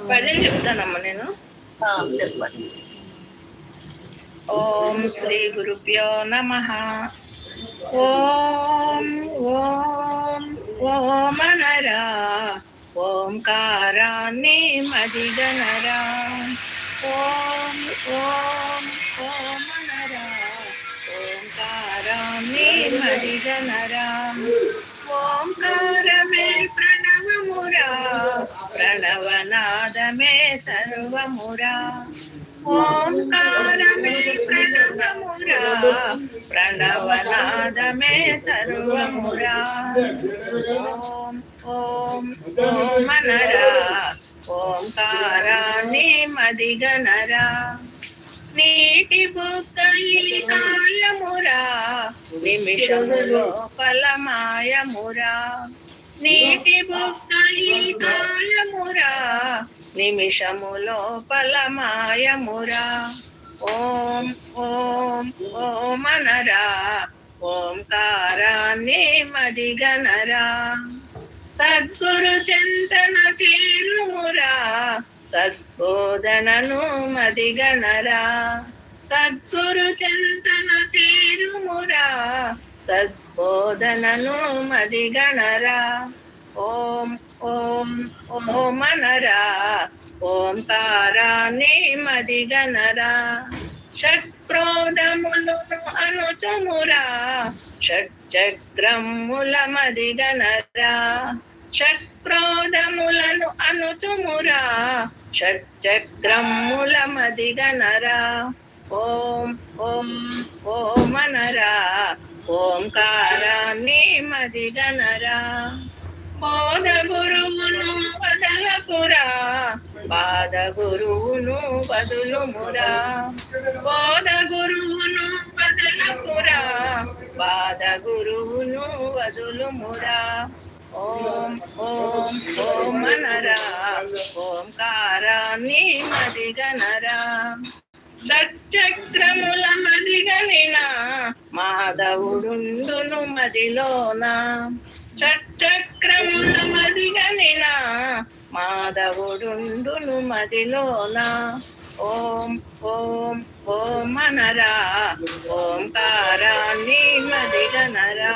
భజన చెప్తానమ్మా నేను. చెప్పండి. ఓం శ్రీ గురుభ్యో నమః. ఓం ఓం ఓమనరా ఓంకారాన్ని మదిగనరా. ఓం ఓం ఓమనరా ఓంకారాన్ని మదిగనరా. ఓంకారమే ప్రణవమురా, ప్రణవనాదమే సర్వమురా. ఓంకారమే ప్రణవమురా, ప్రణవనాదమే సర్వమురా. ఓం ఓం ఓమనరా ఓంకారాన్ని మదిగనరా. నీటి బుక్క ఈ కాయమురా, నిమిషములో ఫలమాయమురా. నీటి బుక్క ఈ కాయమురా, నిమిషములో ఫలమాయమురా. ఓం ఓం ఓమనరా ఓంకారాన్ని మదిగనరా. సద్గురు చింతన చేరుమురా, సద్బోధనను మదిగనరా. సద్గురు చింతన చేరుమురా, సద్బోధనను మదిగనరా. ఓం ఓం ఓమనరా ఓంకారాన్ని మదిగనరా. షట్ప్రోధములను అనుచమురా, షట్చక్రముల మదిగనరా. షట్ప్రోధములను అనుచుమురా, షట్చక్రముల మదిగనరా. ఓం ఓం ఓమనరా ఓంకారాన్ని మదిగనరా. బోధ గురువును వదలకురా, బాధ గురువును వదులుమురా. బోధ గురువును వదలకురా, బాధ గురువును వదులుమురా. ఓం ఓం ఓమనరా ఓంకారాన్ని మదిగనరా. షట్చక్రముల మదిగనిన మాధవుడుండును మదిలోన. షట్చక్రముల మదిగనిన మాధవుడుండును మదిలోన. ఓం ఓం ఓమనరా ఓంకారాన్ని మదిగనరా.